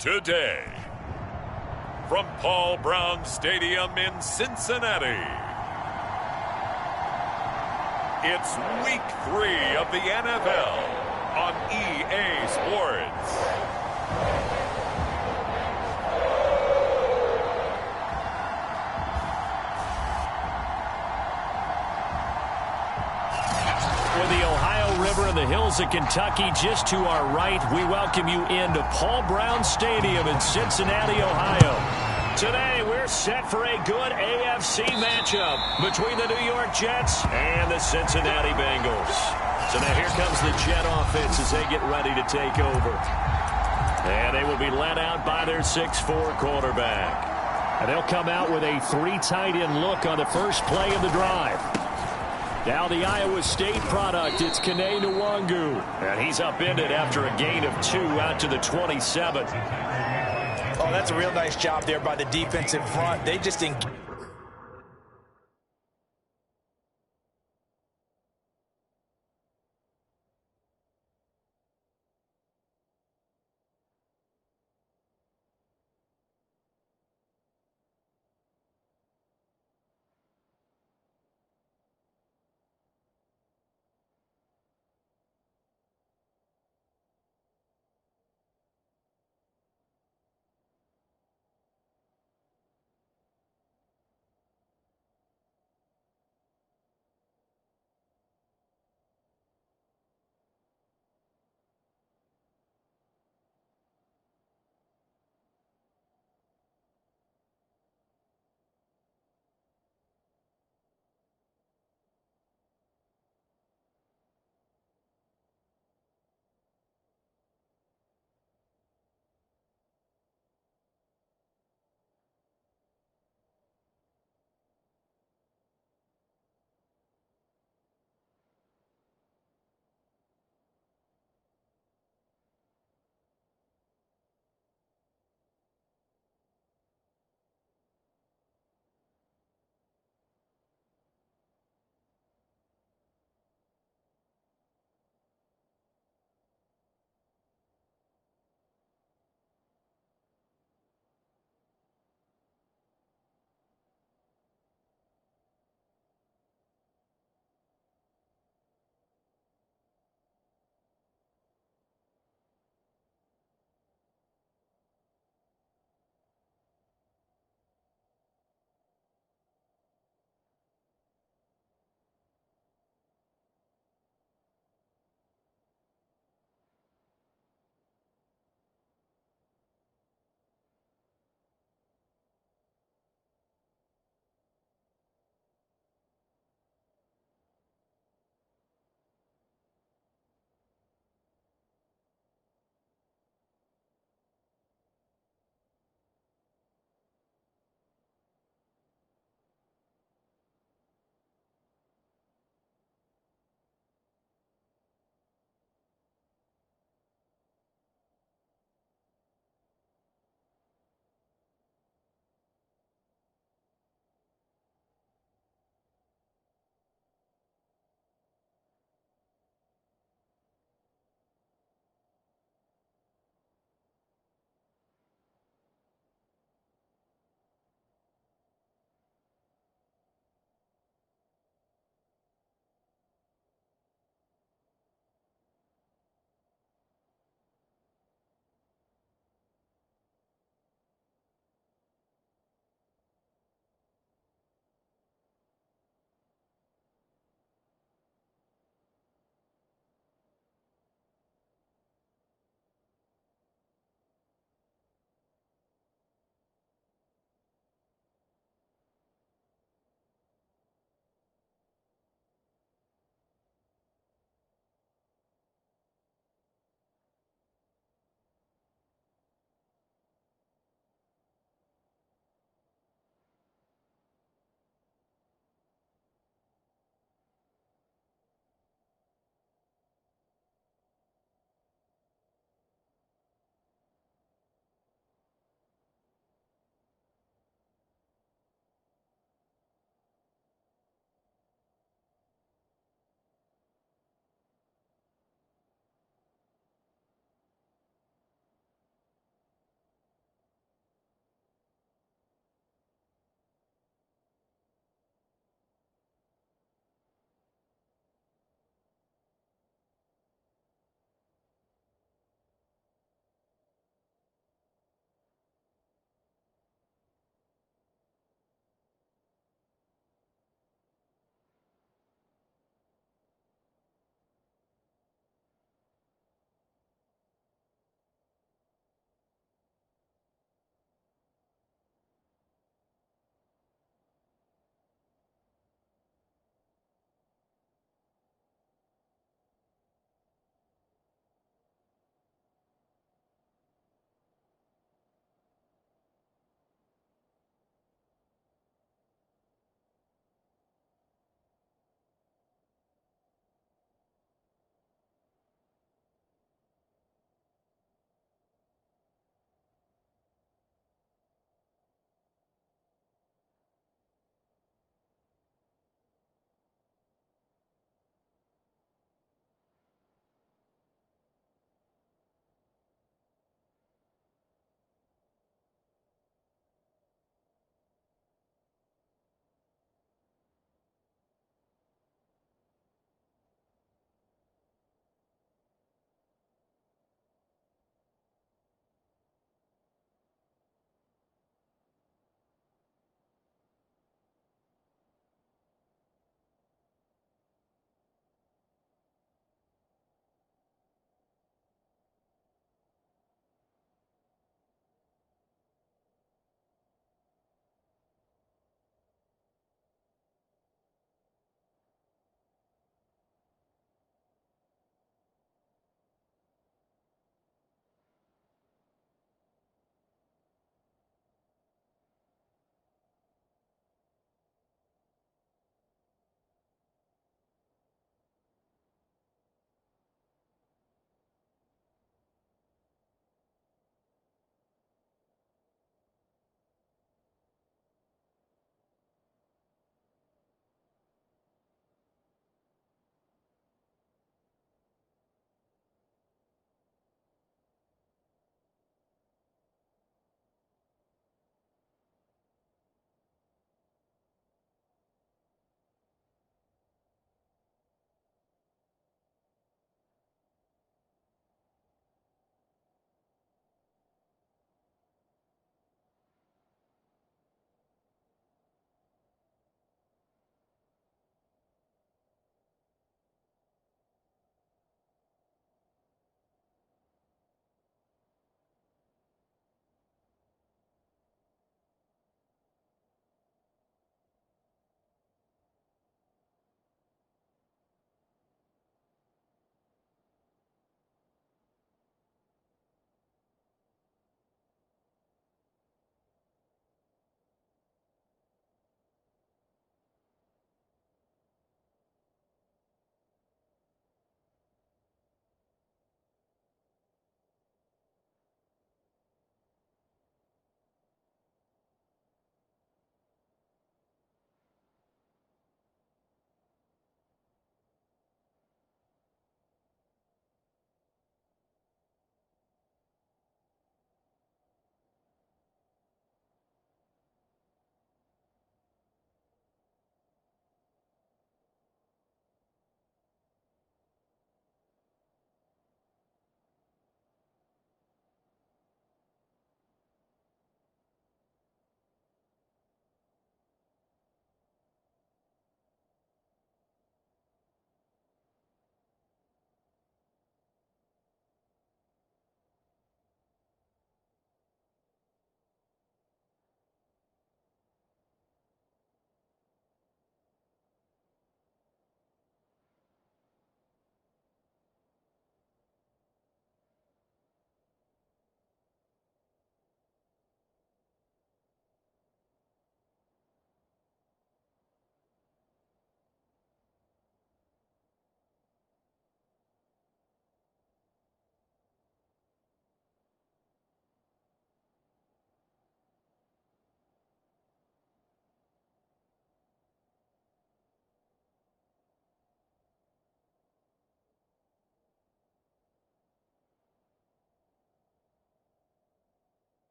Today, from Paul Brown Stadium in Cincinnati, it's Week 3 of the NFL on EA Sports. With the Ohio River and the hills of Kentucky just to our right, we welcome you into Paul Brown Stadium in Cincinnati, Ohio. Today, we're set for a good AFC matchup between the New York Jets and the Cincinnati Bengals. So now here comes the Jet offense as they get ready to take over. And they will be led out by their 6'4" quarterback. And they'll come out with a 3 tight end look on the first play of the drive. Now the Iowa State product, it's Kene Nwangu. And he's upended after a gain of 2 out to the 27. Oh, that's a real nice job there by the defensive front. They just didn't...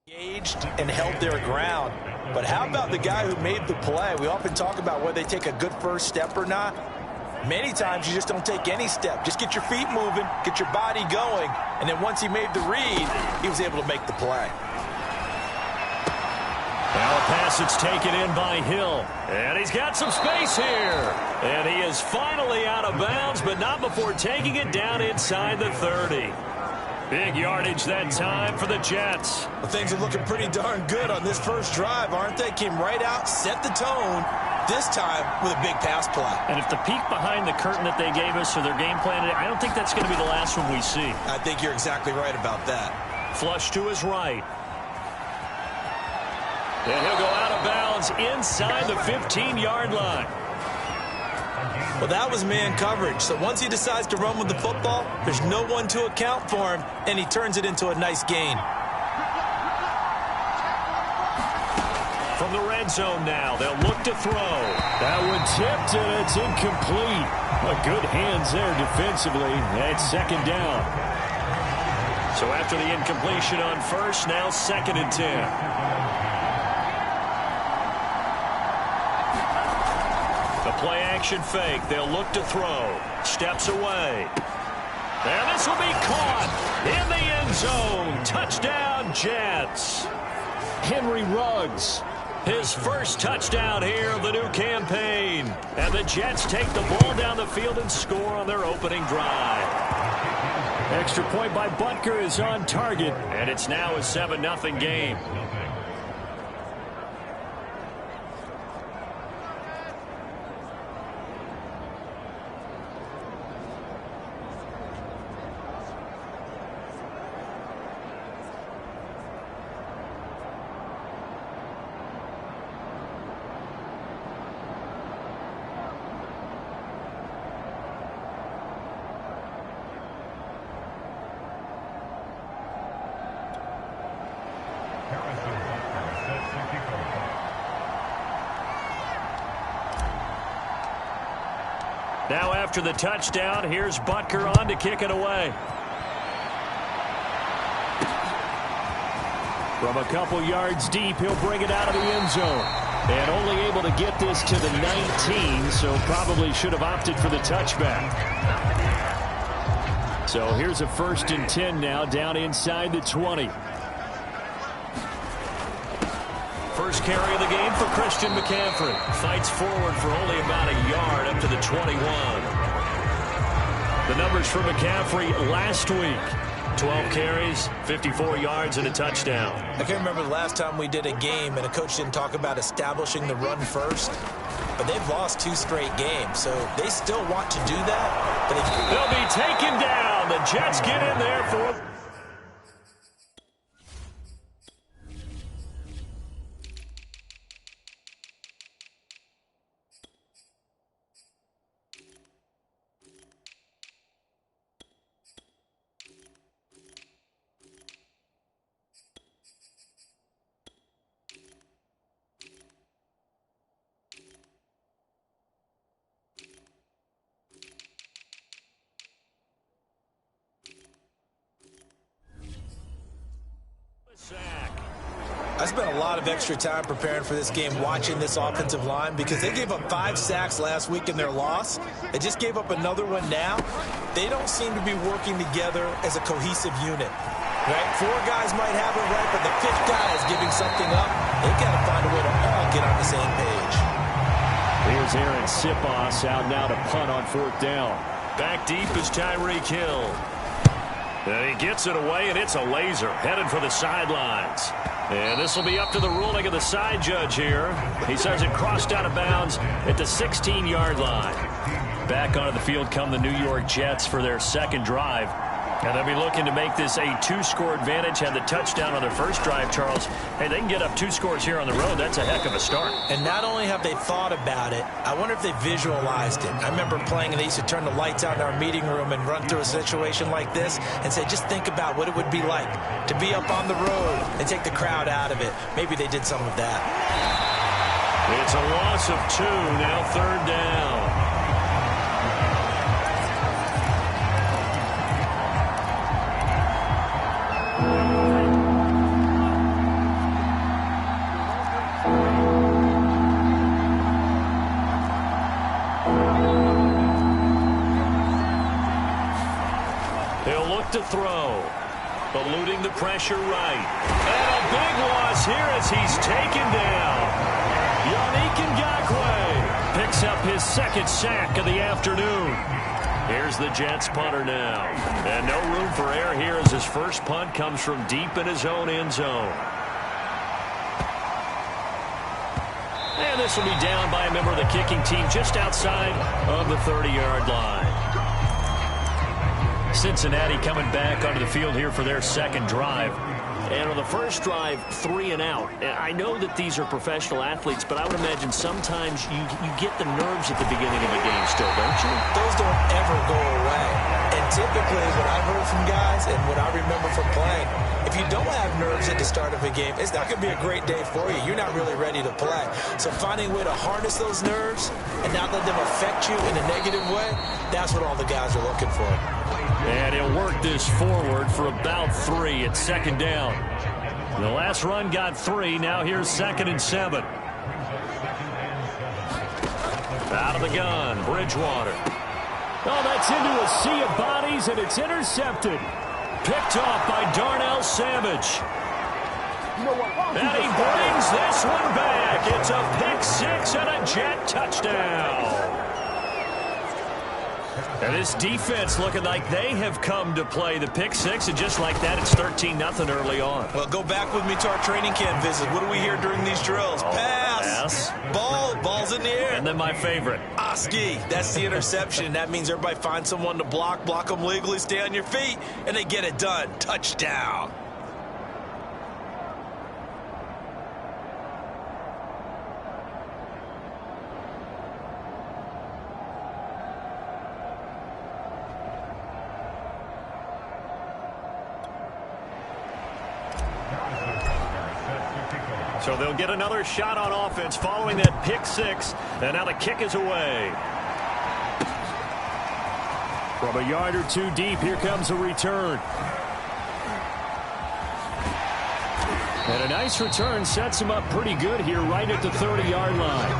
Engaged and held their ground. But how about the guy who made the play? We often talk about whether they take a good first step or not. Many times you just don't take any step. Just get your feet moving, get your body going, and then once he made the read, he was able to make the play. Now a pass that's taken in by Hill. And he's got some space here. And he is finally out of bounds, but not before taking it down inside the 30. Big yardage that time for the Jets. Well, things are looking pretty darn good on this first drive, aren't they? Came right out, set the tone, this time with a big pass play. And if the peek behind the curtain that they gave us or their game plan, I don't think that's going to be the last one we see. I think you're exactly right about that. Flush to his right. And he'll go out of bounds inside the 15-yard line. Well, that was man coverage. So once he decides to run with the football, there's no one to account for him, and he turns it into a nice gain. From the red zone now, they'll look to throw. That one tipped, and it's incomplete. But good hands there defensively. That's second down. So after the incompletion on first, now 2nd and 10. Play-action fake. They'll look to throw. Steps away. And this will be caught in the end zone. Touchdown, Jets. Henry Ruggs. His first touchdown here of the new campaign. And the Jets take the ball down the field and score on their opening drive. Extra point by Butker is on target. And it's now a 7-0 game. Now after the touchdown, here's Butker on to kick it away. From a couple yards deep, he'll bring it out of the end zone. And only able to get this to the 19, so probably should have opted for the touchback. So here's a 1st and 10 now, down inside the 20. First carry of the game for Christian McCaffrey. Fights forward for only about a yard up to the 21. The numbers for McCaffrey last week. 12 carries, 54 yards, and a touchdown. I can't remember the last time we did a game and a coach didn't talk about establishing the run first. But they've lost 2 straight games, so they still want to do that. But they'll be taken down. The Jets get in there for... I spent a lot of extra time preparing for this game, watching this offensive line, because they gave up 5 sacks last week in their loss. They just gave up another one now. They don't seem to be working together as a cohesive unit. Right? 4 guys might have it right, but the 5th guy is giving something up. They've got to find a way to all get on the same page. Here's Aaron Sipos out now to punt on 4th down. Back deep is Tyreek Hill. And he gets it away, and it's a laser headed for the sidelines. And this will be up to the ruling of the side judge here. He says it crossed out of bounds at the 16-yard line. Back onto the field come the New York Jets for their second drive. And they'll be looking to make this a 2-score advantage. Had the touchdown on their first drive, Charles. Hey, they can get up 2 scores here on the road. That's a heck of a start. And not only have they thought about it, I wonder if they visualized it. I remember playing, and they used to turn the lights out in our meeting room and run through a situation like this and say, just think about what it would be like to be up on the road and take the crowd out of it. Maybe they did some of that. It's a loss of 2, now 3rd down. back to throw. Eluding the pressure right. And a big loss here as he's taken down. Yannick Ngakoue picks up his second sack of the afternoon. Here's the Jets punter now. And no room for error here as his first punt comes from deep in his own end zone. And this will be down by a member of the kicking team just outside of the 30-yard line. Cincinnati coming back onto the field here for their second drive. And on the first drive, 3 and out. And I know that these are professional athletes, but I would imagine sometimes you get the nerves at the beginning of a game still, don't you? Those don't ever go away. And typically, what I've heard from guys and what I remember from playing, if you don't have nerves at the start of a game, it's not going to be a great day for you. You're not really ready to play. So finding a way to harness those nerves and not let them affect you in a negative way, that's what all the guys are looking for. And he'll work this forward for about 3 at second down. The last run got 3. Now here's 2nd and 7. Out of the gun, Bridgewater. Oh, that's into a sea of bodies, and it's intercepted. Picked off by Darnell Savage. And he brings this one back. It's a pick 6 and a Jet touchdown. And this defense looking like they have come to play the pick 6, and just like that, it's 13-0 early on. Well, go back with me to our training camp visit. What do we hear during these drills? Pass. Ball's in the air. And then my favorite. Oski. That's the interception. That means everybody finds someone to block them legally, stay on your feet, and they get it done. Touchdown. So they'll get another shot on offense following that pick 6. And now the kick is away. From a yard or 2 deep, here comes a return. And a nice return sets him up pretty good here right at the 30-yard line.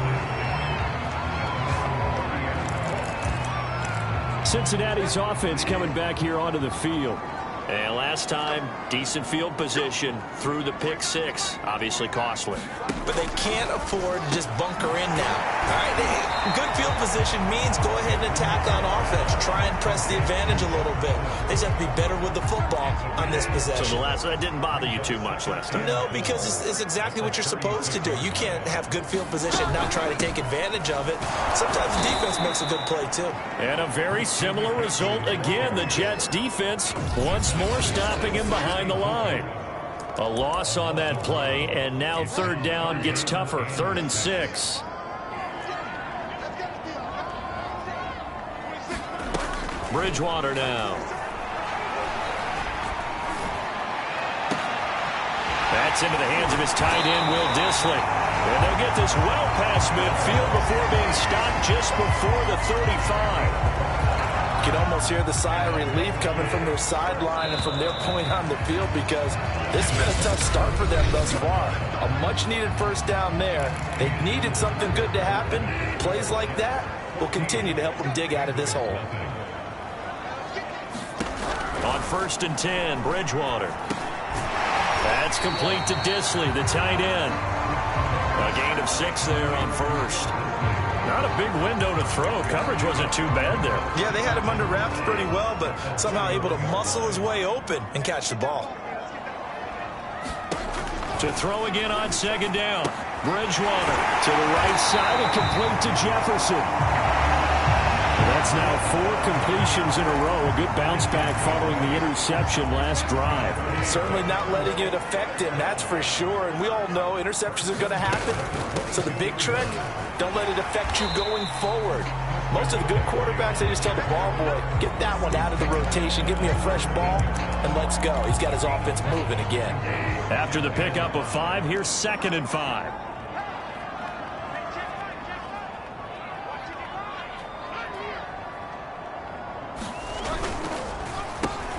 Cincinnati's offense coming back here onto the field. And last time, decent field position through the pick 6. Obviously costly. But they can't afford to just bunker in now. All right, good field position means go ahead and attack on offense. Try and press the advantage a little bit. They just have to be better with the football on this possession. So that didn't bother you too much last time? No, because it's exactly what you're supposed to do. You can't have good field position and not try to take advantage of it. Sometimes the defense makes a good play, too. And a very similar result again. The Jets defense once more stopping him behind the line. A loss on that play, and now third down gets tougher. 3rd and 6. Bridgewater now. That's into the hands of his tight end, Will Dissly. And they'll get this well past midfield before being stopped just before the 35. You can almost hear the sigh of relief coming from their sideline and from their point on the field, because this has been a tough start for them thus far. A much-needed first down there. They needed something good to happen. Plays like that will continue to help them dig out of this hole. On 1st and 10, Bridgewater. That's complete to Dissly, the tight end. A gain of 6 there on 1st. Not a big window to throw. Coverage wasn't too bad there. Yeah, they had him under wraps pretty well, but somehow able to muscle his way open and catch the ball. To throw again on 2nd down. Bridgewater to the right side and complete to Jefferson. That's now 4 completions in a row. A good bounce back following the interception last drive. Certainly not letting it affect him, that's for sure. And we all know interceptions are going to happen. So the big trick, don't let it affect you going forward. Most of the good quarterbacks, they just tell the ball boy, get that one out of the rotation, give me a fresh ball, and let's go. He's got his offense moving again. After the pickup of 5, here's 2nd and 5.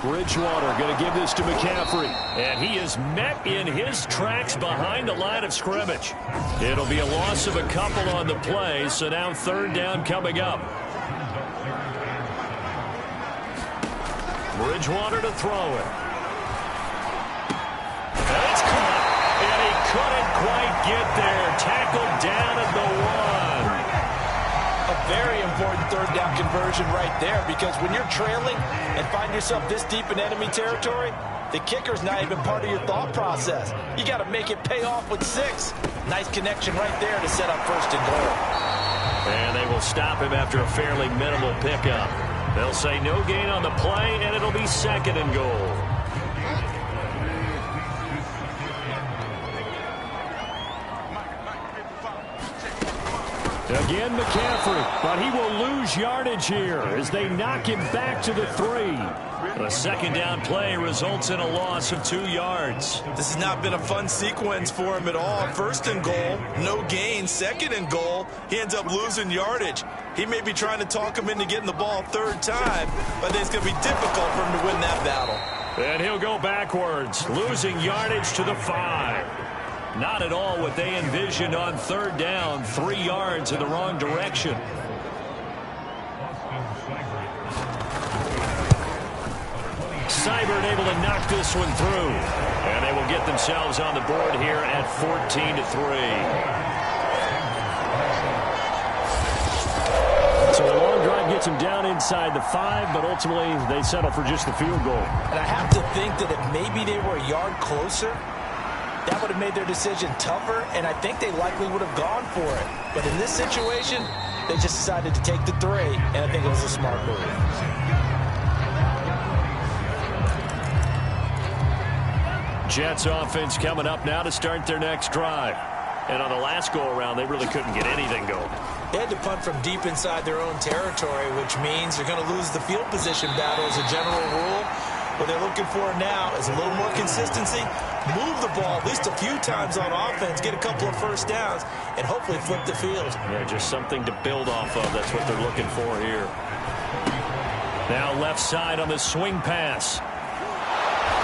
Bridgewater going to give this to McCaffrey. And he is met in his tracks behind the line of scrimmage. It'll be a loss of a couple on the play, so now 3rd down coming up. Bridgewater to throw it. And it's caught. And he couldn't quite get there. Tackled down at the 1. A very important third down conversion right there, because when you're trailing and find yourself this deep in enemy territory, the kicker's not even part of your thought process. You got to make it pay off with 6. Nice connection right there to set up first and goal. And they will stop him after a fairly minimal pickup. They'll say no gain on the play, and it'll be 2nd and goal. Again, McCaffrey, but he will lose yardage here as they knock him back to the 3. A 2nd down play results in a loss of 2 yards. This has not been a fun sequence for him at all. 1st and goal, no gain. 2nd and goal, he ends up losing yardage. He may be trying to talk him into getting the ball 3rd time, but it's going to be difficult for him to win that battle. And he'll go backwards, losing yardage to the 5. Not at all what they envisioned on 3rd down. 3 yards in the wrong direction. Seibert able to knock this one through. And they will get themselves on the board here at 14-3. So the long drive gets them down inside the 5, but ultimately they settle for just the field goal. And I have to think that if maybe they were a yard closer, that would have made their decision tougher, and I think they likely would have gone for it. But in this situation, they just decided to take the 3, and I think it was a smart move. Jets offense coming up now to start their next drive. And on the last go-around, they really couldn't get anything going. They had to punt from deep inside their own territory, which means they're going to lose the field position battle as a general rule. What they're looking for now is a little more consistency, move the ball at least a few times on offense, get a couple of 1st downs, and hopefully flip the field. Yeah, just something to build off of. That's what they're looking for here. Now left side on the swing pass.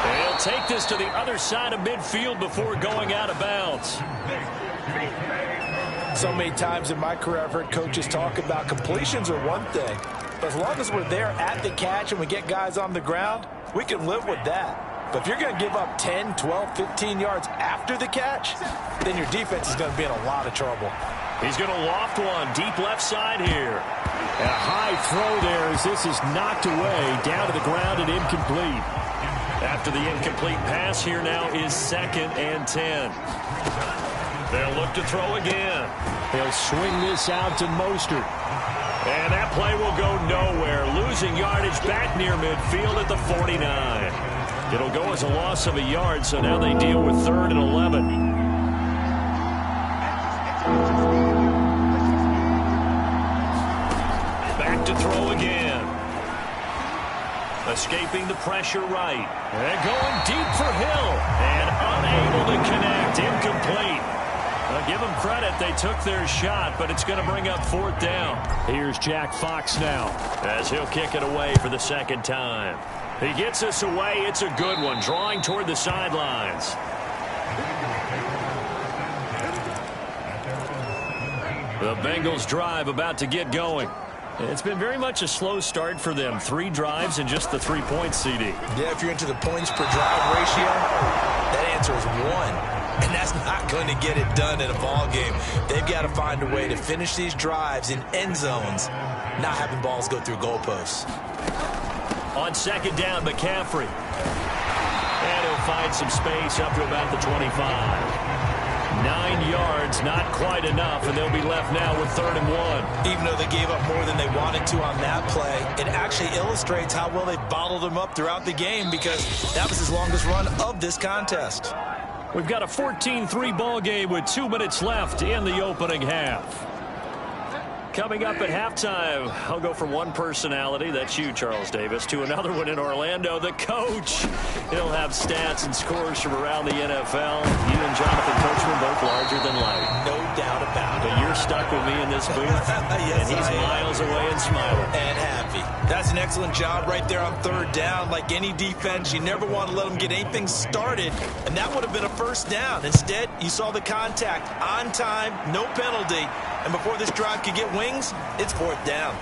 They'll take this to the other side of midfield before going out of bounds. So many times in my career I've heard coaches talk about completions are one thing, but as long as we're there at the catch and we get guys on the ground, we can live with that. But if you're going to give up 10, 12, 15 yards after the catch, then your defense is going to be in a lot of trouble. He's going to loft one deep left side here. And a high throw there as this is knocked away down to the ground and incomplete. After the incomplete pass, here now is 2nd and 10. They'll look to throw again. They'll swing this out to Mostert. And that play will go nowhere. Losing yardage back near midfield at the 49. It'll go as a loss of a yard, so now they deal with 3rd and 11. Back to throw again. Escaping the pressure right. And going deep for Hill. And unable to connect. Incomplete. Give them credit. They took their shot, but it's going to bring up 4th down. Here's Jack Fox now as he'll kick it away for the 2nd time. He gets this away. It's a good one. Drawing toward the sidelines. The Bengals drive about to get going. It's been very much a slow start for them. 3 drives and just the 3 points, CD. Yeah, if you're into the points per drive ratio, that answer is 1. And that's not going to get it done in a ball game. They've got to find a way to finish these drives in end zones, not having balls go through goalposts. On 2nd down, McCaffrey. And he'll find some space up to about the 25. 9 yards, not quite enough, and they'll be left now with 3rd and 1. Even though they gave up more than they wanted to on that play, it actually illustrates how well they bottled them up throughout the game, because that was his longest run of this contest. We've got a 14-3 ball game with 2 minutes left in the opening half. Coming up at halftime, I'll go from one personality, that's you, Charles Davis, to another one in Orlando, the coach. He'll have stats and scores from around the NFL. You and Jonathan Coachman both larger than life. No doubt about it. But you're stuck with me in this booth, yes, and he's miles away and smiling. And happy. That's an excellent job right there on 3rd down. Like any defense, you never want to let them get anything started, and that would have been a 1st down. Instead, you saw the contact on time, no penalty, and before this drive could get wings, it's 4th down.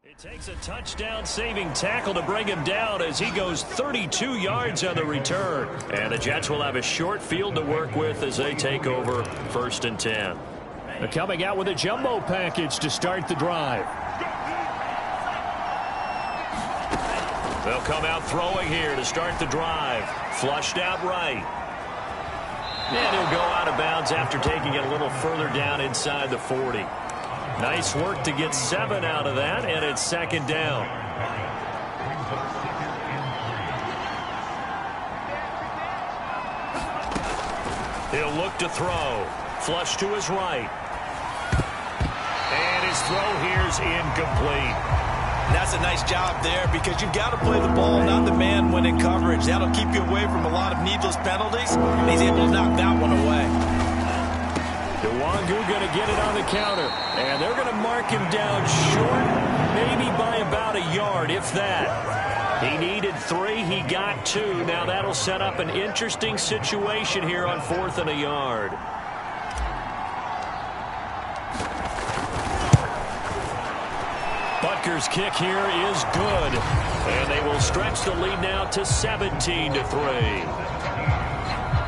It takes a touchdown-saving tackle to bring him down as he goes 32 yards on the return. And the Jets will have a short field to work with as they take over 1st and 10. They're coming out with a jumbo package to start the drive. They'll come out throwing here to start the drive. Flushed out right. And he'll go out of bounds after taking it a little further down inside the 40. Nice work to get 7 out of that, and it's 2nd down. He'll look to throw. Flush to his right. And his throw here's incomplete. And that's a nice job there because you've got to play the ball, not the man when in coverage. That'll keep you away from a lot of needless penalties, and he's able to knock that one away. Nwangu going to get it on the counter. And they're going to mark him down short, maybe by about a yard, if that. He needed 3. He got 2. Now that'll set up an interesting situation here on 4th and a yard. Butker's kick here is good. And they will stretch the lead now to 17-3.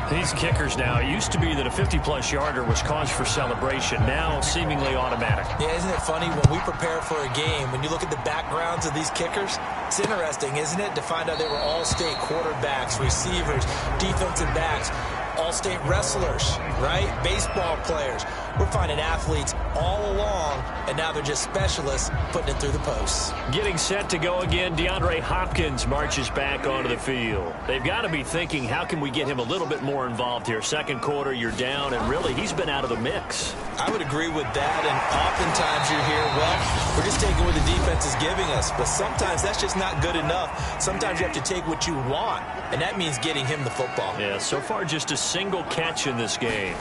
These kickers now, it used to be that a 50-plus yarder was cause for celebration. Now seemingly automatic. Yeah, isn't it funny when we prepare for a game, when you look at the backgrounds of these kickers, it's interesting, isn't it, to find out they were all-state quarterbacks, receivers, defensive backs, all-state wrestlers, right? Baseball players. We're finding athletes all along, and now they're just specialists putting it through the posts. Getting set to go again, DeAndre Hopkins marches back onto the field. They've got to be thinking, how can we get him a little bit more involved here? 2nd quarter, you're down, and really, he's been out of the mix. I would agree with that, and oftentimes you hear, well, we're just taking what the defense is giving us, but sometimes that's just not good enough. Sometimes you have to take what you want, and that means getting him the football. Yeah, so far just a single catch in this game.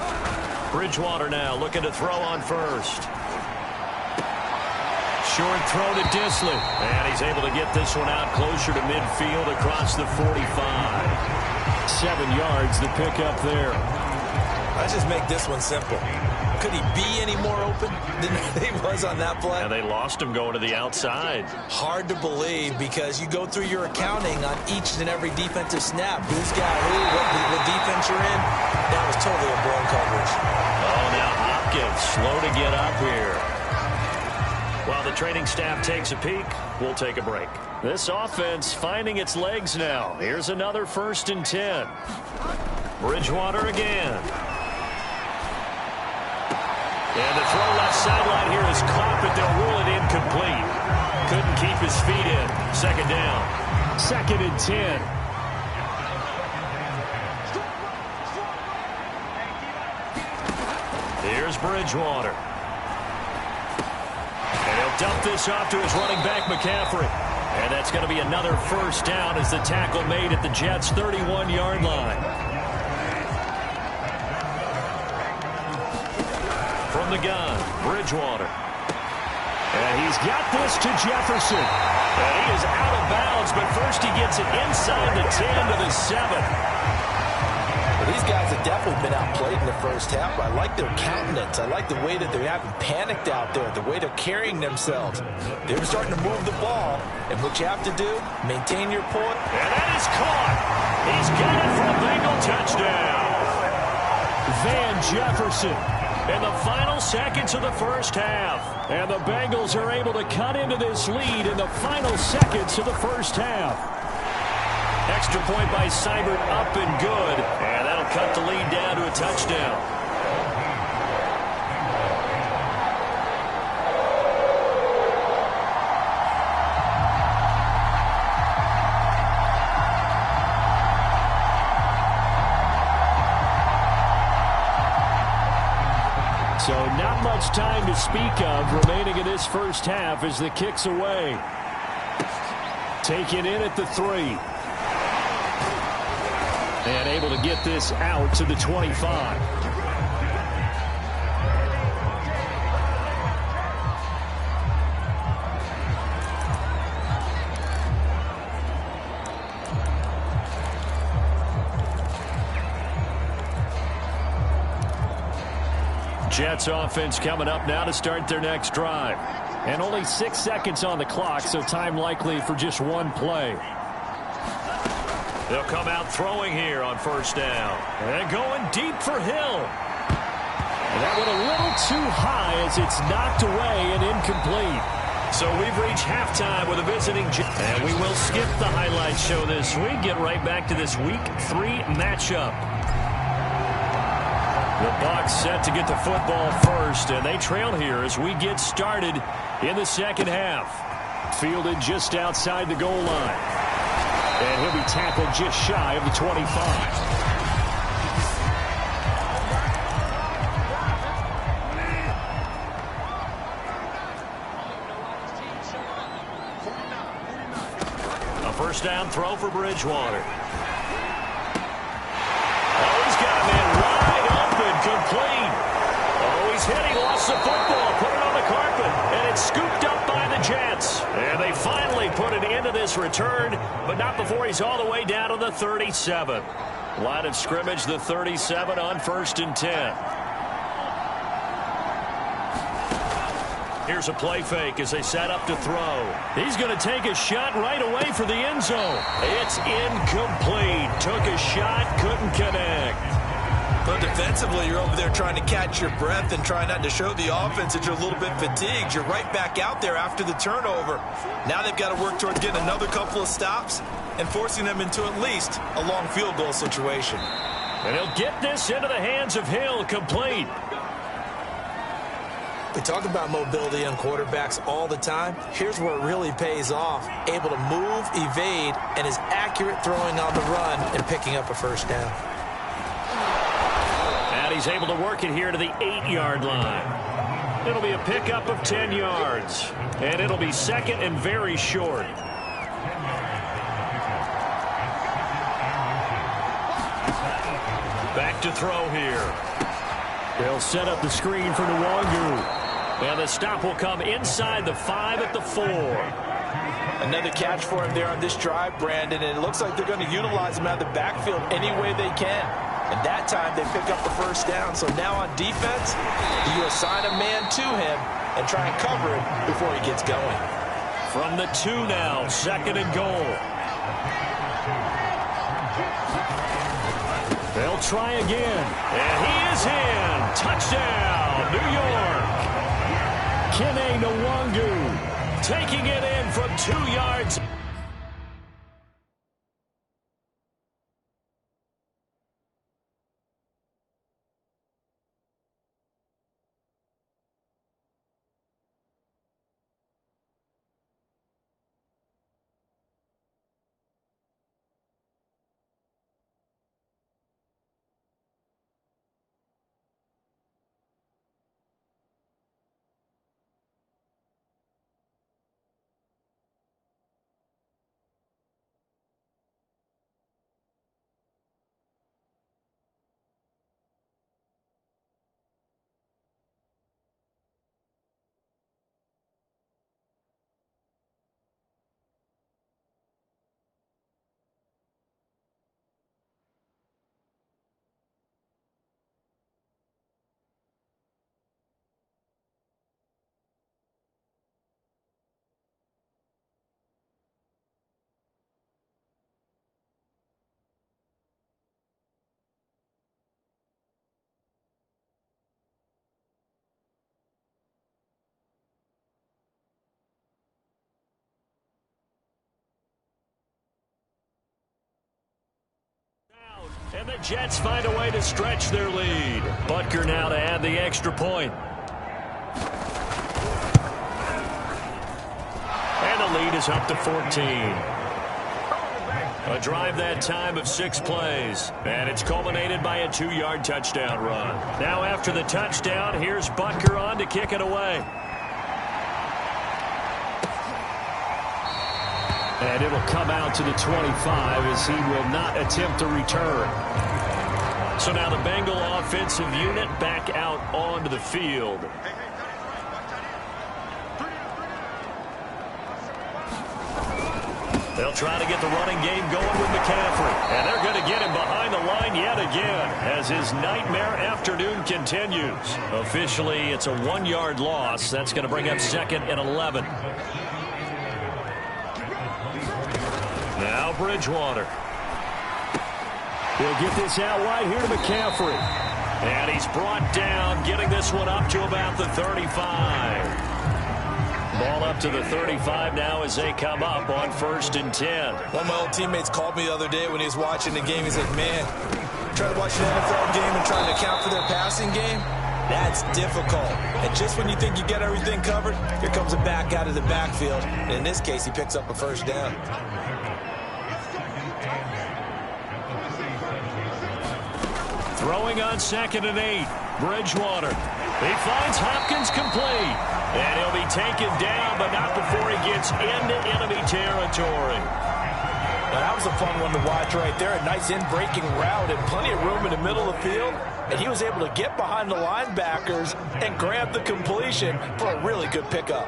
Bridgewater now looking to throw on first. Short throw to Disley. And he's able to get this one out closer to midfield across the 45. 7 yards the pickup there. Let's just make this one simple. Could he be any more open than he was on that play? And they lost him going to the outside. Hard to believe because you go through your accounting on each and every defensive snap. Who's got who, what defense you're in. That was totally a blown coverage. Oh, now Hopkins slow to get up here. While the training staff takes a peek, we'll take a break. This offense finding its legs now. Here's another 1st and 10. Bridgewater again. And the throw left sideline here is caught, but they'll rule it incomplete. Couldn't keep his feet in. 2nd down. 2nd and 10. Here's Bridgewater. And he'll dump this off to his running back, McCaffrey. And that's going to be another 1st down as the tackle made at the Jets' 31-yard line. From the gun, Bridgewater. And he's got this to Jefferson. And he is out of bounds, but first he gets it inside the 10 to the 7. Well, these guys have definitely been outplayed in the first half. I like their countenance. I like the way that they haven't panicked out there, the way they're carrying themselves. They're starting to move the ball, and what you have to do, maintain your point. And that is caught. He's got it for a Bengal touchdown. Van Jefferson. In the final seconds of the first half. And the Bengals are able to cut into this lead in the final seconds of the first half. Extra point by Seibert up and good. And that'll cut the lead down to a touchdown. So not much time to speak of remaining in this first half as the kick's away. Taken in at the 3. And able to get this out to the 25. Jets offense coming up now to start their next drive. And only 6 seconds on the clock, so time likely for just one play. They'll come out throwing here on first down. And going deep for Hill. And that went a little too high as it's knocked away and incomplete. So we've reached halftime with a visiting. And we will skip the highlight show this week. Get right back to this Week 3 matchup. The Bucs set to get the football first, and they trail here as we get started in the second half. Fielded just outside the goal line. And he'll be tackled just shy of the 25. First down throw for Bridgewater. Oh, he's got a man wide open, complete. Oh, he's hit. He lost the football, put it on the carpet, and it's scooped up by the Jets. And they finally put an end to this return, but not before he's all the way down to the 37. Line of scrimmage, the 37 on 1st and 10. Here's a play fake as they set up to throw. He's going to take a shot right away for the end zone. It's incomplete. Took a shot, couldn't connect. But defensively, you're over there trying to catch your breath and try not to show the offense that you're a little bit fatigued. You're right back out there after the turnover. Now they've got to work towards getting another couple of stops and forcing them into at least a long field goal situation. And he'll get this into the hands of Hill, complete. We talk about mobility on quarterbacks all the time. Here's where it really pays off. Able to move, evade, and is accurate throwing on the run and picking up a first down. And he's able to work it here to the 8-yard line. It'll be a pickup of 10 yards. And it'll be second and very short. Back to throw here. They'll set up the screen for Nwangu. And the stop will come inside the 5 at the 4. Another catch for him there on this drive, Brandon, and it looks like they're going to utilize him out of the backfield any way they can. And that time they pick up the first down. So now on defense, you assign a man to him and try and cover him before he gets going. From the 2 now, 2nd and goal. They'll try again. And he is in. Touchdown, New York. Kene Nwangu taking it in from 2 yards. And the Jets find a way to stretch their lead. Butker now to add the extra point. And the lead is up to 14. A drive that time of 6 plays. And it's culminated by a 2-yard touchdown run. Now after the touchdown, here's Butker on to kick it away. And it'll come out to the 25 as he will not attempt to return. So now the Bengal offensive unit back out onto the field. They'll try to get the running game going with McCaffrey. And they're going to get him behind the line yet again as his nightmare afternoon continues. Officially, it's a 1-yard loss. That's going to bring up 2nd and 11. Now Bridgewater. He'll get this out wide here to McCaffrey. And he's brought down, getting this one up to about the 35. Ball up to the 35 now as they come up on 1st and 10. One of my old teammates called me the other day when he was watching the game. He's like, man, trying to watch an NFL game and trying to account for their passing game, that's difficult. And just when you think you get everything covered, here comes a back out of the backfield. And in this case, he picks up a 1st down. Throwing on 2nd and 8. Bridgewater. He finds Hopkins complete. And he'll be taken down, but not before he gets into enemy territory. Now, that was a fun one to watch right there. A nice in-breaking route and plenty of room in the middle of the field. And he was able to get behind the linebackers and grab the completion for a really good pickup.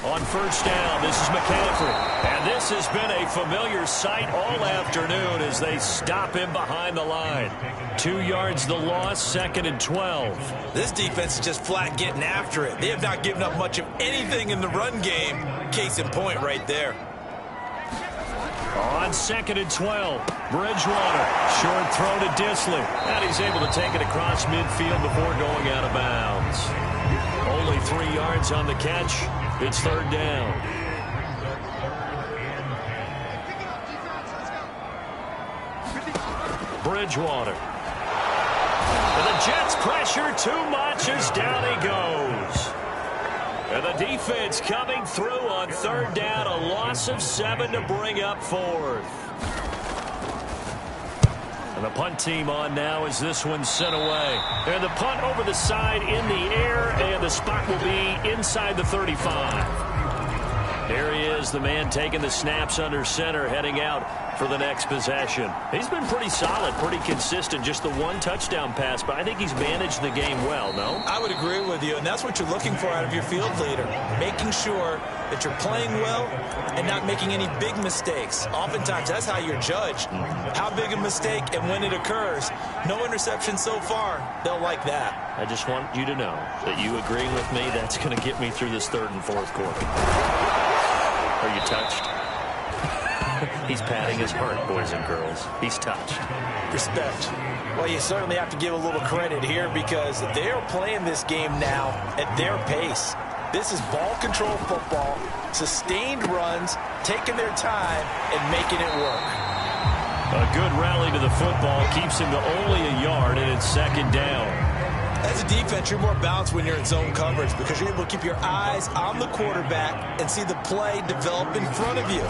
On 1st down, this is McCaffrey. And this has been a familiar sight all afternoon as they stop him behind the line. 2 yards the loss, 2nd and 12. This defense is just flat getting after it. They have not given up much of anything in the run game. Case in point right there. On 2nd and 12, Bridgewater. Short throw to Dissly. And he's able to take it across midfield before going out of bounds. Only 3 yards on the catch. It's 3rd down. Bridgewater. And the Jets pressure too much as down he goes. And the defense coming through on 3rd down. A loss of 7 to bring up 4th. And the punt team on now as this one's sent away. And the punt over the side in the air, and the spot will be inside the 35. There he is, the man taking the snaps under center, heading out for the next possession. He's been pretty solid, pretty consistent, just the 1 touchdown pass, but I think he's managed the game well, no? I would agree with you, and that's what you're looking for out of your field leader, making sure that you're playing well and not making any big mistakes. Oftentimes, that's how you're judged. How big a mistake and when it occurs. No interception so far. They'll like that. I just want you to know that you agreeing with me, that's going to get me through this 3rd and 4th quarter. Are you touched? He's patting his heart, boys and girls. He's touched. Respect. Well, you certainly have to give a little credit here because they are playing this game now at their pace. This is ball control football, sustained runs, taking their time, and making it work. A good rally to the football keeps him to only a yard, and it's 2nd down. As a defense, you're more balanced when you're in zone coverage because you're able to keep your eyes on the quarterback and see the play develop in front of you.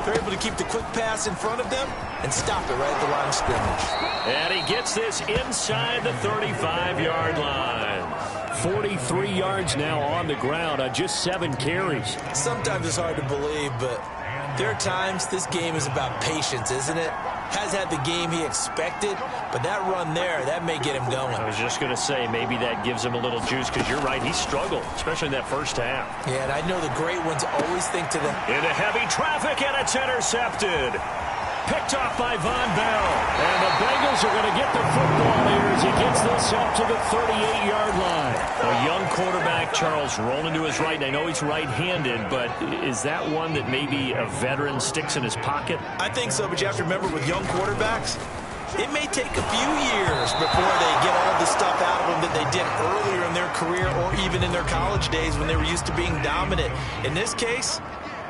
They're able to keep the quick pass in front of them and stop it right at the line of scrimmage. And he gets this inside the 35-yard line. 43 yards now on the ground on just 7 carries. Sometimes it's hard to believe, but there are times this game is about patience, isn't it? Has had the game he expected, but that run there, that may get him going. I was just going to say, maybe that gives him a little juice, because you're right, he struggled, especially in that first half. Yeah, and I know the great ones always think to them. Into heavy traffic, and it's intercepted. Picked off by Von Bell. And the Bengals are going to get the football here as he gets this up to the 38-yard line. A young quarterback, Charles, rolling to his right. And I know he's right-handed, but is that one that maybe a veteran sticks in his pocket? I think so, but you have to remember with young quarterbacks, it may take a few years before they get all the stuff out of them that they did earlier in their career or even in their college days when they were used to being dominant. In this case,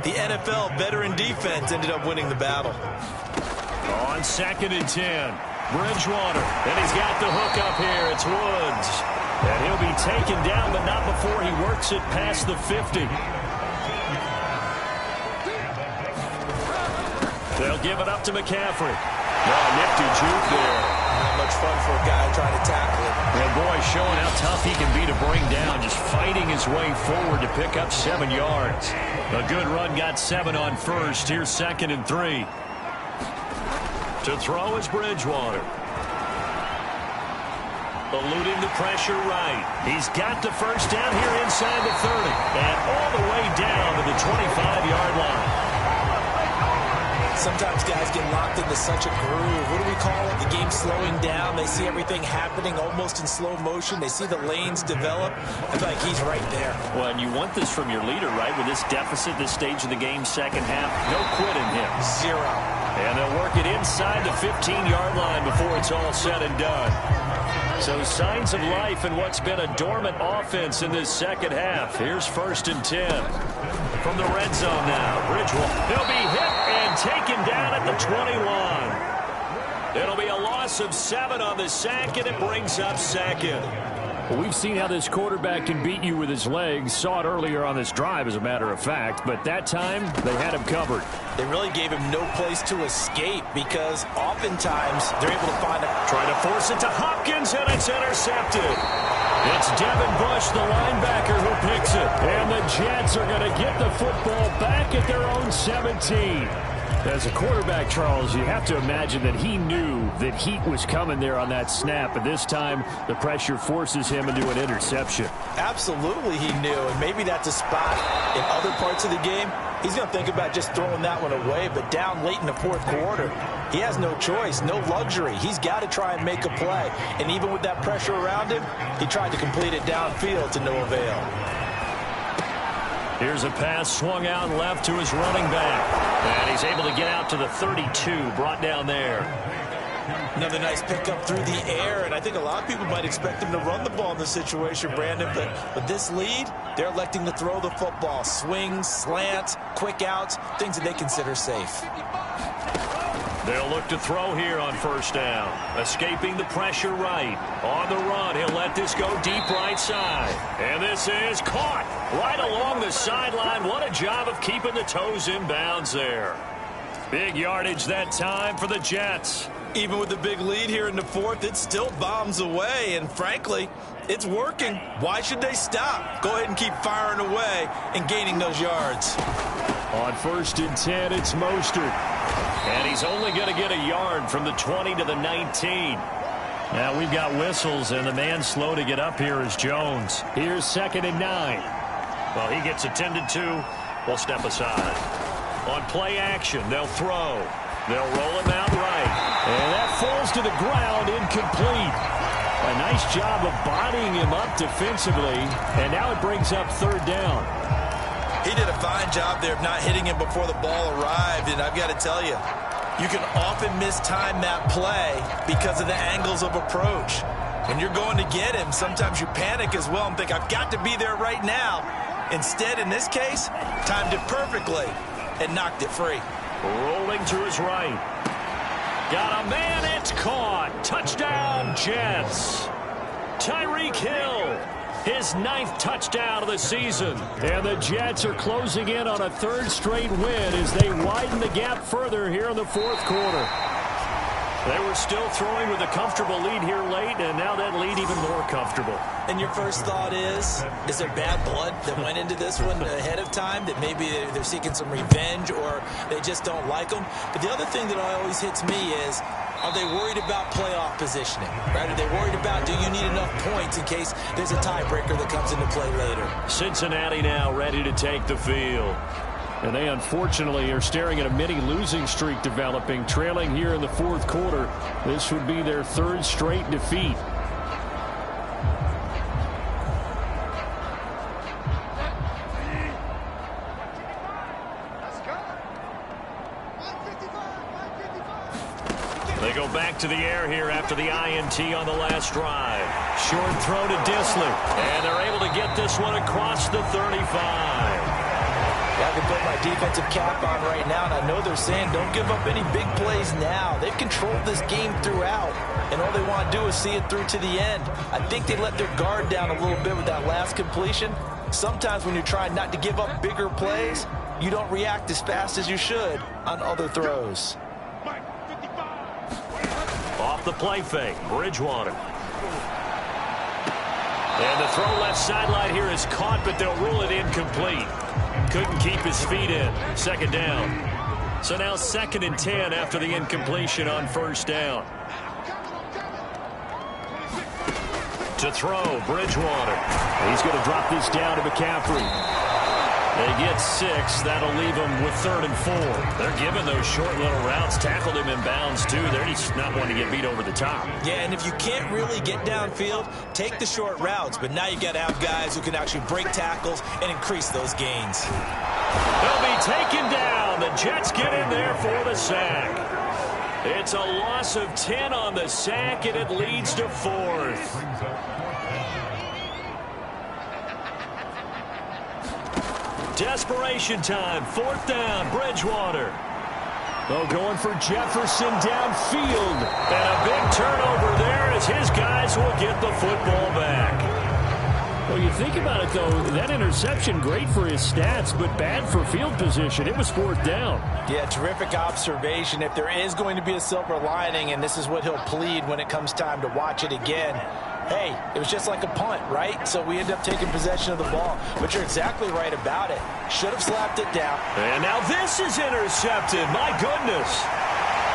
the NFL veteran defense ended up winning the battle. On 2nd and 10, Bridgewater. And he's got the hook up here. It's Woods. And he'll be taken down, but not before he works it past the 50. They'll give it up to McCaffrey. Nifty juke there. Not much fun for a guy trying to tackle it. And boy, showing how tough he can be to bring down, just fighting his way forward to pick up 7 yards. A good run got 7 on first. Here's 2nd and 3. To throw is Bridgewater. Eluding the pressure right. He's got the first down here inside the 30. And all the way down to the 25-yard line. Sometimes guys get locked into such a groove. What do we call it? The game slowing down. They see everything happening almost in slow motion. They see the lanes develop. I feel like he's right there. Well, and you want this from your leader, right? With this deficit, this stage of the game, second half, no quitting him. Zero. And they'll work it inside the 15-yard line before it's all said and done. So signs of life in what's been a dormant offense in this second half. Here's 1st and 10. From the red zone now, Bridgewater. He'll be hit and taken down at the 21. It'll be a loss of 7 on the sack, and it brings up 2nd. Well, we've seen how this quarterback can beat you with his legs. Saw it earlier on this drive, as a matter of fact. But that time, they had him covered. They really gave him no place to escape because oftentimes they're able to find a... Trying to force it to Hopkins, and it's intercepted. It's Devin Bush, the linebacker, who picks it. And the Jets are going to get the football back at their own 17. As a quarterback, Charles, you have to imagine that he knew that heat was coming there on that snap. And this time, the pressure forces him into an interception. Absolutely he knew, and maybe that's a spot in other parts of the game. He's going to think about just throwing that one away, but down late in the 4th quarter, he has no choice, no luxury. He's got to try and make a play. And even with that pressure around him, he tried to complete it downfield to no avail. Here's a pass swung out left to his running back. And he's able to get out to the 32, brought down there. Another nice pickup through the air, and I think a lot of people might expect him to run the ball in this situation, Brandon, but with this lead, they're electing to throw the football. Swings, slants, quick outs, things that they consider safe. They'll look to throw here on 1st down. Escaping the pressure right. On the run, he'll let this go deep right side. And this is caught right along the sideline. What a job of keeping the toes in bounds there. Big yardage that time for the Jets. Even with the big lead here in the 4th, it still bombs away, and frankly, it's working. Why should they stop? Go ahead and keep firing away and gaining those yards. On 1st and 10, it's Mostert. And he's only going to get a yard from the 20 to the 19. Now we've got whistles, and the man slow to get up here is Jones. Here's 2nd and 9. Well, he gets attended to. We'll step aside. On play action, they'll throw. They'll roll him out right. And that falls to the ground, incomplete. A nice job of bodying him up defensively. And now it brings up 3rd down. He did a fine job there of not hitting him before the ball arrived, and I've got to tell you, you can often mistime that play because of the angles of approach. When you're going to get him, sometimes you panic as well and think, I've got to be there right now. Instead, in this case, timed it perfectly and knocked it free. Rolling to his right. Got a man, it's caught. Touchdown, Jets. Tyreek Hill. His 9th touchdown of the season. And the Jets are closing in on a 3rd straight win as they widen the gap further here in the 4th quarter. They were still throwing with a comfortable lead here late, and now that lead even more comfortable. And your first thought is there bad blood that went into this one ahead of time, that maybe they're seeking some revenge or they just don't like them? But the other thing that always hits me is, are they worried about playoff positioning? Right? Are they worried about, do you need enough points in case there's a tiebreaker that comes into play later? Cincinnati now ready to take the field. And they unfortunately are staring at a mini losing streak developing, trailing here in the 4th quarter. This would be their 3rd straight defeat. They go back to the air here after the INT on the last drive. Short throw to Dissly. And they're able to get this one across the 35. I can put my defensive cap on right now, and I know they're saying don't give up any big plays now. They've controlled this game throughout, and all they want to do is see it through to the end. I think they let their guard down a little bit with that last completion. Sometimes when you're trying not to give up bigger plays, you don't react as fast as you should on other throws. Off the play fake, Bridgewater. And the throw left sideline here is caught, but they'll rule it incomplete. Couldn't keep his feet in. 2nd down. So now 2nd and 10 after the incompletion on 1st down. To throw, Bridgewater. He's going to drop this down to McCaffrey. They get 6. That'll leave them with 3rd and 4. They're giving those short little routes. Tackled him in bounds, too. They're just not wanting to get beat over the top. Yeah, and if you can't really get downfield, take the short routes. But now you got to have guys who can actually break tackles and increase those gains. They'll be taken down. The Jets get in there for the sack. It's a loss of 10 on the sack, and it leads to 4th. Desperation time. 4th down. Bridgewater. Oh, going for Jefferson downfield. And a big turnover there as his guys will get the football back. Well, you think about it, though, that interception, great for his stats, but bad for field position. It was 4th down. Yeah, terrific observation. If there is going to be a silver lining, and this is what he'll plead when it comes time to watch it again, hey, it was just like a punt, right? So we end up taking possession of the ball. But you're exactly right about it. Should have slapped it down. And now this is intercepted. My goodness.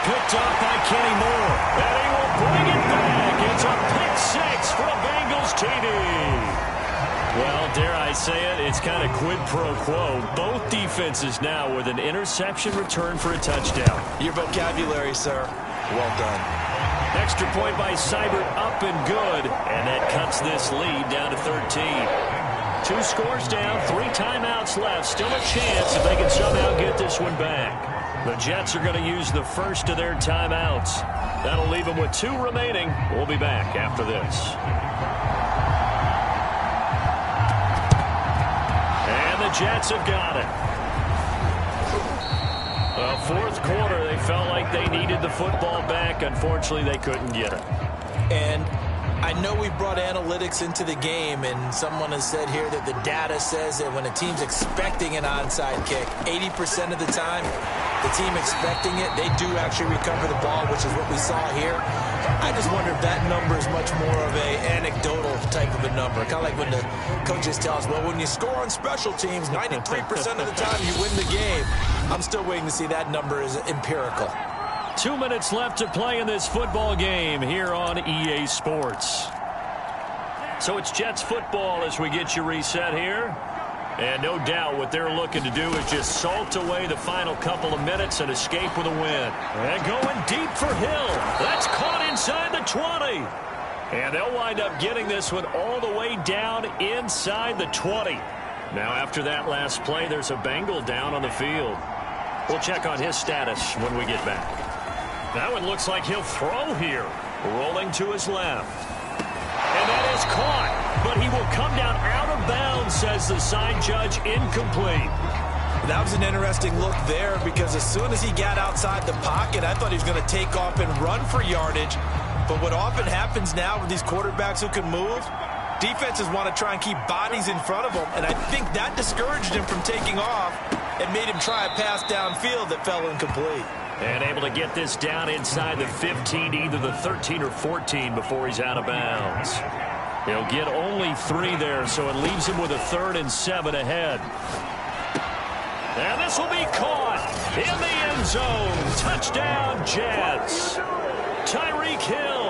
Picked up by Kenny Moore. And he will bring it back. It's a pick 6 for a Bengals TD. Well, dare I say it, it's kind of quid pro quo. Both defenses now with an interception return for a touchdown. Your vocabulary, sir. Well done. Extra point by Seibert, up and good. And that cuts this lead down to 13. 2 scores down, 3 timeouts left. Still a chance if they can somehow get this one back. The Jets are going to use the first of their timeouts. That'll leave them with 2 remaining. We'll be back after this. And the Jets have got it. Well, 4th quarter, they felt like they needed the football back. Unfortunately, they couldn't get it. And I know we brought analytics into the game, and someone has said here that the data says that when a team's expecting an onside kick, 80% of the time, the team expecting it, they do actually recover the ball, which is what we saw here. I just wonder if that number is much more of a anecdotal type of a number. Kind of like when the coaches tell us, well, when you score on special teams, 93% of the time you win the game. I'm still waiting to see that number is empirical. 2 minutes left to play in this football game here on EA Sports. So it's Jets football as we get you reset here. And no doubt what they're looking to do is just salt away the final couple of minutes and escape with a win. And going deep for Hill. That's caught inside the 20. And they'll wind up getting this one all the way down inside the 20. Now after that last play, there's a Bengal down on the field. We'll check on his status when we get back. That one looks like he'll throw here. Rolling to his left. And that is caught. But he will come down out of bounds, says the side judge, incomplete. That was an interesting look there because as soon as he got outside the pocket, I thought he was going to take off and run for yardage. But what often happens now with these quarterbacks who can move, defenses want to try and keep bodies in front of them. And I think that discouraged him from taking off and made him try a pass downfield that fell incomplete. And able to get this down inside the 15, either the 13 or 14 before he's out of bounds. He'll get only 3 there, so it leaves him with a 3rd and 7 ahead. And this will be caught in the end zone. Touchdown, Jets. Tyreek Hill,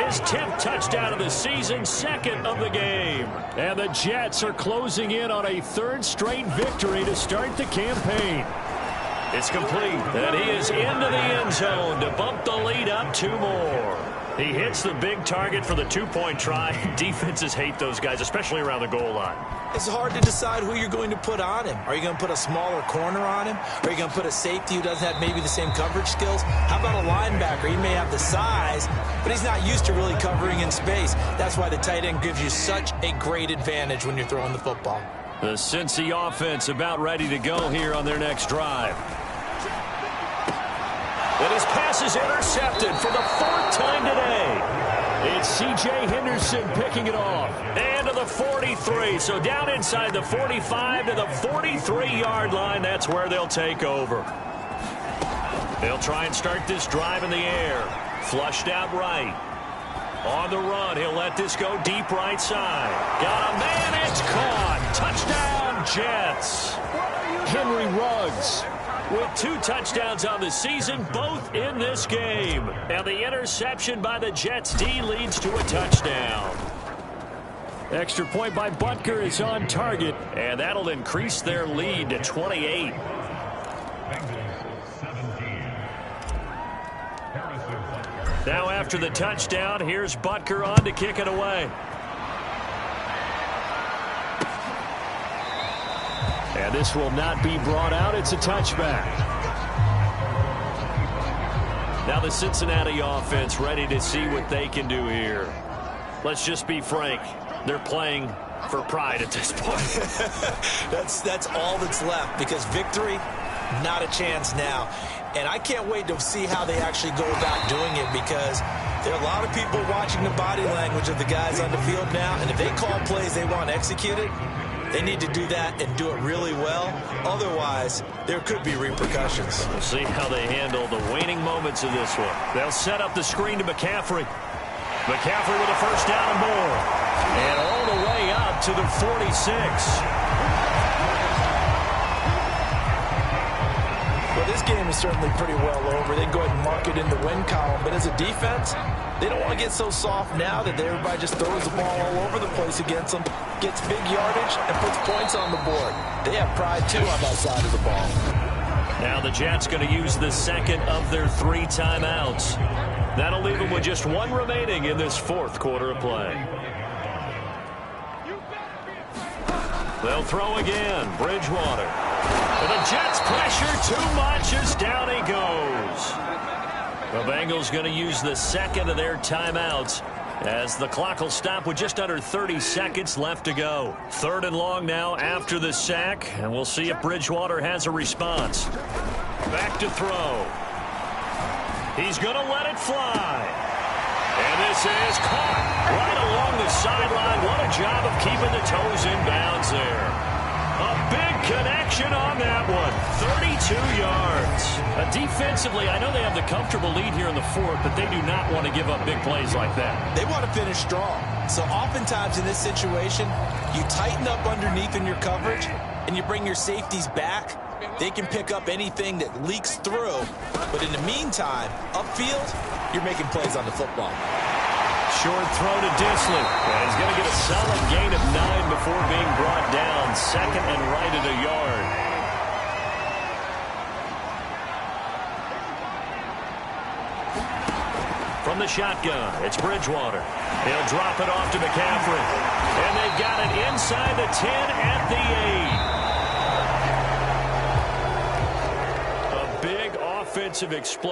his 10th touchdown of the season, 2nd of the game. And the Jets are closing in on a 3rd straight victory to start the campaign. It's complete, and he is into the end zone to bump the lead up 2 more. He hits the big target for the 2-point try. Defenses hate those guys, especially around the goal line. It's hard to decide who you're going to put on him. Are you going to put a smaller corner on him? Are you going to put a safety who doesn't have maybe the same coverage skills? How about a linebacker? He may have the size, but he's not used to really covering in space. That's why the tight end gives you such a great advantage when you're throwing the football. The Cincy offense about ready to go here on their next drive. And his pass is intercepted for the 4th time today. It's C.J. Henderson picking it off. And to the 43. So down inside the 45 to the 43-yard line. That's where they'll take over. They'll try and start this drive in the air. Flushed out right. On the run, he'll let this go deep right side. Got a man, it's caught. Touchdown, Jets. Henry Ruggs with 2 touchdowns on the season, both in this game. And the interception by the Jets D leads to a touchdown. Extra point by Butker is on target, and that'll increase their lead to 28. Now after the touchdown, here's Butker on to kick it away. And this will not be brought out. It's a touchback. Now the Cincinnati offense ready to see what they can do here. Let's just be frank. They're playing for pride at this point. That's all that's left, because victory, not a chance now. And I can't wait to see how they actually go about doing it, because there are a lot of people watching the body language of the guys on the field now, and if they call plays they want executed, they need to do that and do it really well. Otherwise, there could be repercussions. We'll see how they handle the waning moments of this one. They'll set up the screen to McCaffrey. McCaffrey with a first down and more. And all the way up to the 46. Well, this game is certainly pretty well over. They can go ahead and mark it in the win column. But as a defense, they don't want to get so soft now that everybody just throws the ball all over the place against them, gets big yardage, and puts points on the board. They have pride, too, on that side of the ball. Now the Jets going to use the second of their 3 timeouts. That'll leave them with just 1 remaining in this 4th quarter of play. They'll throw again. Bridgewater. But the Jets pressure too much as down he goes. The Bengals going to use the second of their timeouts as the clock will stop with just under 30 seconds left to go. 3rd and long now after the sack, and we'll see if Bridgewater has a response. Back to throw. He's going to let it fly. And this is caught right along the sideline. What a job of keeping the toes in bounds there. A big connection on that one. 32 yards. Defensively, I know they have the comfortable lead here in the 4th, but they do not want to give up big plays like that. They want to finish strong. So oftentimes in this situation, you tighten up underneath in your coverage, and you bring your safeties back. They can pick up anything that leaks through. But in the meantime, upfield, you're making plays on the football. Short throw to Dissly. And he's going to get a solid gain of 9 before being brought down. 2nd and right at a yard. From the shotgun, it's Bridgewater. He'll drop it off to McCaffrey. And they've got it inside the 10 at the 8. A big offensive explosion.